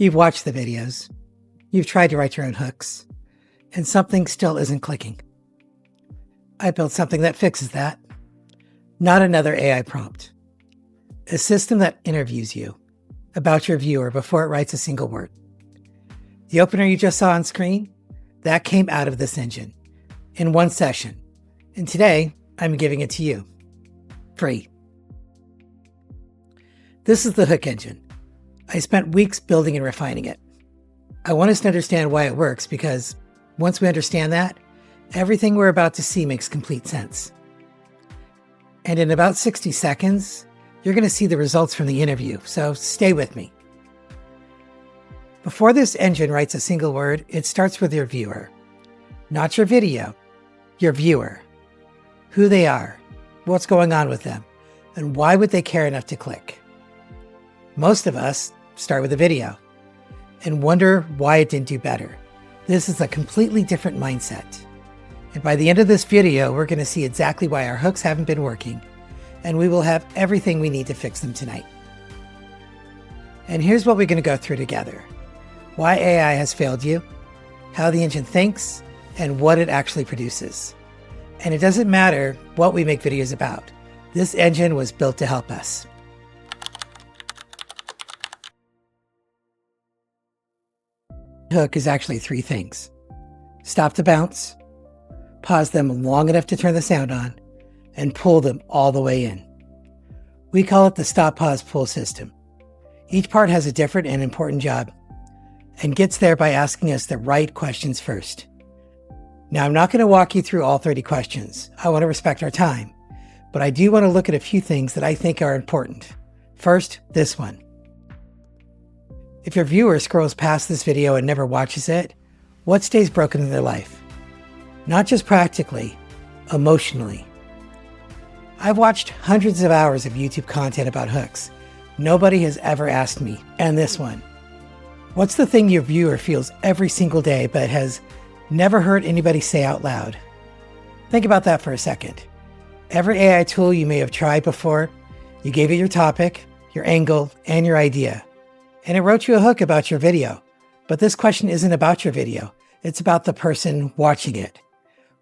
You've watched the videos, you've tried to write your own hooks, and something still isn't clicking. I built something that fixes that. Not another AI prompt. A system that interviews you about your viewer before it writes a single word. The opener you just saw on screen, that came out of this engine in one session. And today, I'm giving it to you, free. This is the Hook engine. I spent weeks building and refining it. I want us to understand why it works because once we understand that, everything we're about to see makes complete sense. And in about 60 seconds, you're going to see the results from the interview, so stay with me. Before this engine writes a single word, it starts with your viewer. Not your video, your viewer. Who they are, what's going on with them, and why would they care enough to click. Most of us start with a video and wonder why it didn't do better. This is a completely different mindset. And by the end of this video, we're going to see exactly why our hooks haven't been working, and we will have everything we need to fix them tonight. And here's what we're going to go through together. Why AI has failed you, how the engine thinks, and what it actually produces. And it doesn't matter what we make videos about. This engine was built to help us. Hook is actually three things. Stop the bounce, pause them long enough to turn the sound on, and pull them all the way in. We call it the stop, pause, pull system. Each part has a different and important job and gets there by asking us the right questions first. Now, I'm not going to walk you through all 30 questions. I want to respect our time, but I do want to look at a few things that I think are important. First, this one. If your viewer scrolls past this video and never watches it, what stays broken in their life? Not just practically, emotionally. I've watched hundreds of hours of YouTube content about hooks. Nobody has ever asked me, and this one. What's the thing your viewer feels every single day but has never heard anybody say out loud? Think about that for a second. Every AI tool you may have tried before, you gave it your topic, your angle, and your idea. And it wrote you a hook about your video. But this question isn't about your video. It's about the person watching it.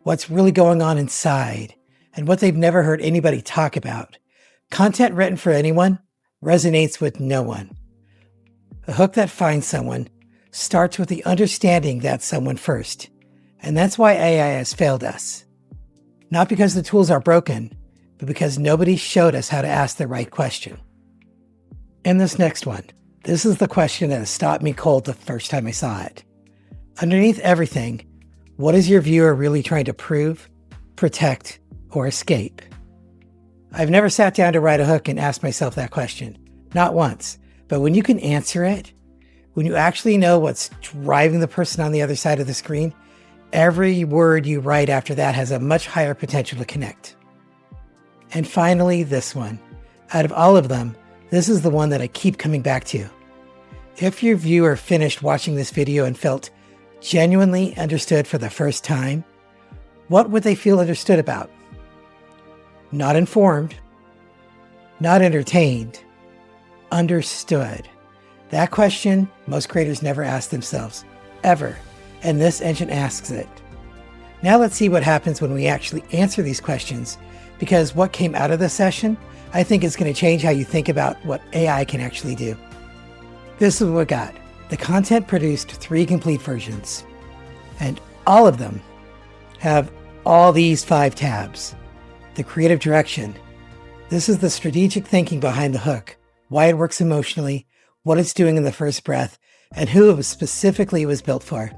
What's really going on inside and what they've never heard anybody talk about. Content written for anyone resonates with no one. A hook that finds someone starts with the understanding that someone first. And that's why AI has failed us. Not because the tools are broken, but because nobody showed us how to ask the right question. And this next one. This is the question that stopped me cold the first time I saw it. Underneath everything, what is your viewer really trying to prove, protect, or escape? I've never sat down to write a hook and asked myself that question. Not once. But when you can answer it, when you actually know what's driving the person on the other side of the screen, every word you write after that has a much higher potential to connect. And finally, this one. Out of all of them, this is the one that I keep coming back to. If your viewer finished watching this video and felt genuinely understood for the first time, what would they feel understood about? Not informed, not entertained, understood. That question most creators never ask themselves, ever, and this engine asks it. Now let's see what happens when we actually answer these questions, because what came out of this session I think it's going to change how you think about what AI can actually do. This is what we got. The content produced 3 complete versions, and all of them have all these 5 tabs. The creative direction. This is the strategic thinking behind the hook, why it works emotionally, what it's doing in the first breath, and who it specifically was built for.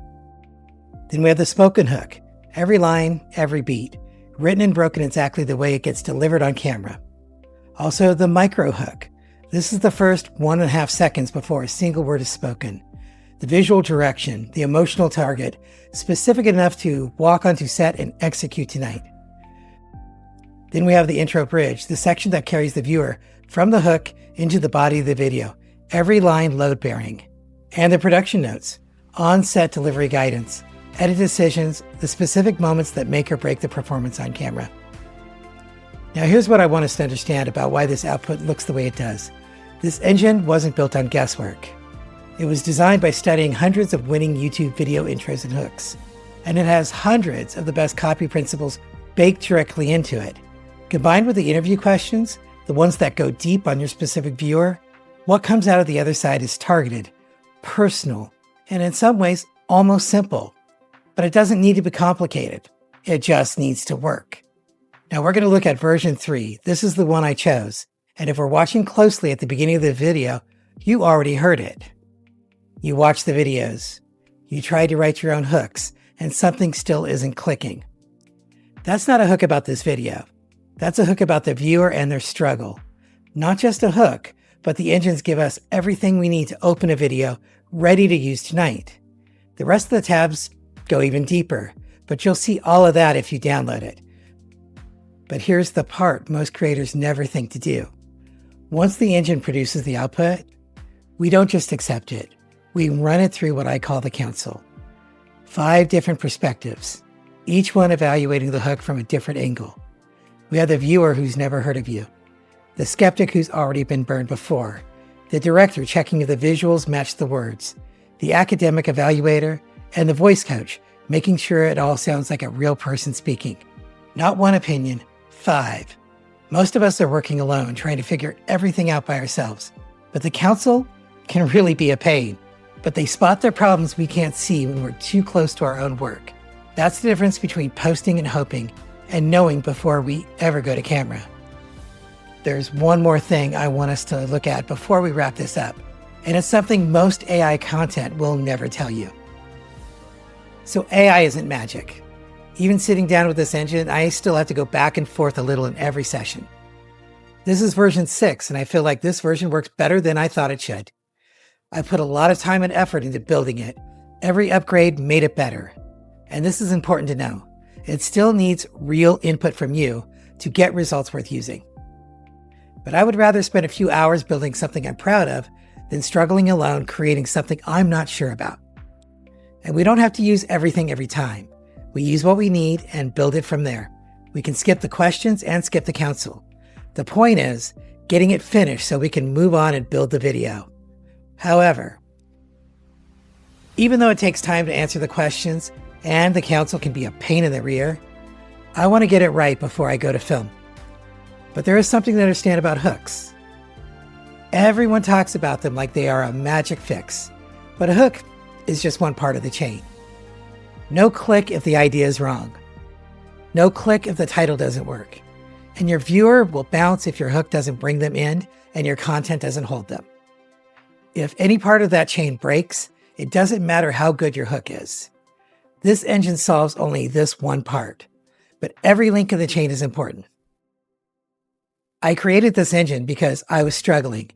Then we have the spoken hook. Every line, every beat, written and broken exactly the way it gets delivered on camera. Also, the micro hook. This is the first 1.5 seconds before a single word is spoken. The visual direction, the emotional target, specific enough to walk onto set and execute tonight. Then we have the intro bridge, the section that carries the viewer from the hook into the body of the video, every line load-bearing. And the production notes, on-set delivery guidance, edit decisions, the specific moments that make or break the performance on camera. Now here's what I want us to understand about why this output looks the way it does. This engine wasn't built on guesswork. It was designed by studying hundreds of winning YouTube video intros and hooks, and it has hundreds of the best copy principles baked directly into it. Combined with the interview questions, the ones that go deep on your specific viewer, what comes out of the other side is targeted, personal, and in some ways, almost simple. But it doesn't need to be complicated. It just needs to work. Now we're going to look at version 3. This is the one I chose. And if we're watching closely at the beginning of the video, you already heard it. You watch the videos. You try to write your own hooks, and something still isn't clicking. That's not a hook about this video. That's a hook about the viewer and their struggle. Not just a hook, but the engines give us everything we need to open a video ready to use tonight. The rest of the tabs go even deeper, but you'll see all of that if you download it. But here's the part most creators never think to do. Once the engine produces the output, we don't just accept it. We run it through what I call the council. 5 different perspectives, each one evaluating the hook from a different angle. We have the viewer who's never heard of you, the skeptic who's already been burned before, the director checking if the visuals match the words, the academic evaluator, and the voice coach making sure it all sounds like a real person speaking. Not one opinion, 5. Most of us are working alone, trying to figure everything out by ourselves. But the council can really be a pain. But they spot their problems we can't see when we're too close to our own work. That's the difference between posting and hoping, and knowing before we ever go to camera. There's one more thing I want us to look at before we wrap this up, and it's something most AI content will never tell you. So AI isn't magic. Even sitting down with this engine, I still have to go back and forth a little in every session. This is version 6, and I feel like this version works better than I thought it should. I put a lot of time and effort into building it. Every upgrade made it better. And this is important to know. It still needs real input from you to get results worth using. But I would rather spend a few hours building something I'm proud of than struggling alone creating something I'm not sure about. And we don't have to use everything every time. We use what we need and build it from there. We can skip the questions and skip the council. The point is getting it finished so we can move on and build the video. However, even though it takes time to answer the questions and the council can be a pain in the rear, I want to get it right before I go to film. But there is something to understand about hooks. Everyone talks about them like they are a magic fix, but a hook is just one part of the chain. No click if the idea is wrong. No click if the title doesn't work. And your viewer will bounce if your hook doesn't bring them in and your content doesn't hold them. If any part of that chain breaks, it doesn't matter how good your hook is. This engine solves only this one part, but every link in the chain is important. I created this engine because I was struggling.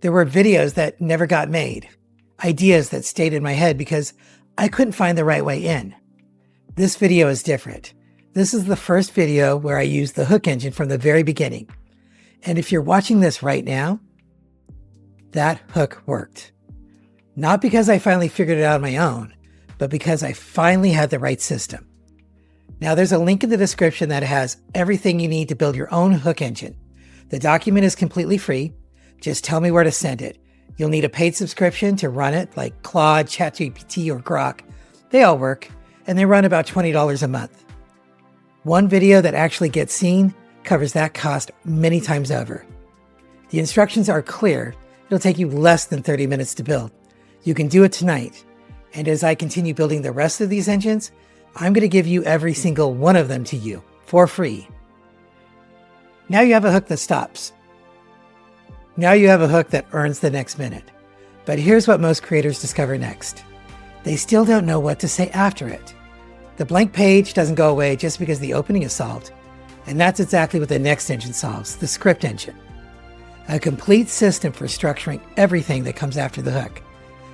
There were videos that never got made, ideas that stayed in my head because I couldn't find the right way in. This video is different. This is the first video where I used the hook engine from the very beginning. And if you're watching this right now, that hook worked. Not because I finally figured it out on my own, but because I finally had the right system. Now there's a link in the description that has everything you need to build your own hook engine. The document is completely free. Just tell me where to send it. You'll need a paid subscription to run it, like Claude, ChatGPT, or Grok. They all work, and they run about $20 a month. One video that actually gets seen covers that cost many times over. The instructions are clear. It'll take you less than 30 minutes to build. You can do it tonight. And as I continue building the rest of these engines, I'm going to give you every single one of them to you for free. Now you have a hook that stops. Now you have a hook that earns the next minute. But here's what most creators discover next. They still don't know what to say after it. The blank page doesn't go away just because the opening is solved. And that's exactly what the next engine solves, the script engine. A complete system for structuring everything that comes after the hook.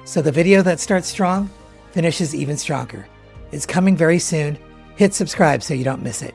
So the video that starts strong finishes even stronger. It's coming very soon. Hit subscribe so you don't miss it.